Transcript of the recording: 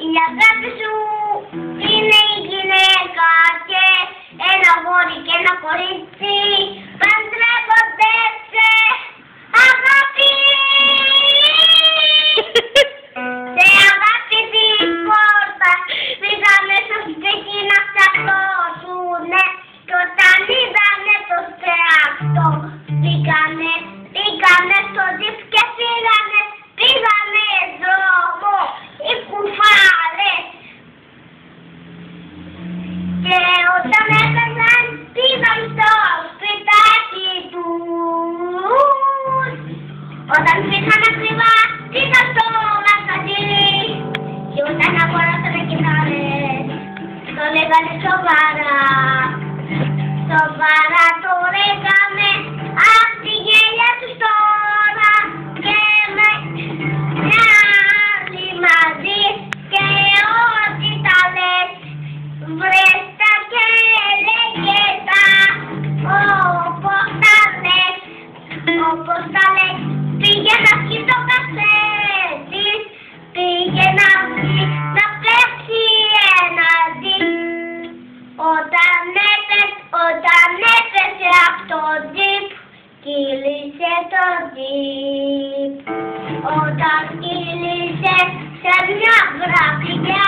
Η αγάπη σου είναι η γυναίκα και ένα γόρι και ένα κορίτσι παντρεύονται σε αγάπη. Σε αγάπη την πόρτα πήγανε στο σπίτι να φτιαχτώσουνε κι όταν είδανε το στράτο πήγανε στο τζιπ και πήγανε δρόμο οι κουφάρες και όταν έφτασαν πήγαν στο σπιτάκι τους. Όταν πήγαν ακριβά πήγαν στο μαγαζί και όταν αγοράσαν κινάρες το λέγανε σοβαρά. Σοβαρά το λέγανε απ' τη γέλια τους τώρα και με μια άλλη μαζί και ό,τι τα λες βρες τα και λέγε τα όπως τα λες, όπως τα λες. Πήγε να πιει το καφέ της, πήγε να πιει να παίξει ένα τζιπ. Όταν έπεσε από το τζιπ, κύλησε το τζιπ. Όταν κύλησε σε μια βραδιά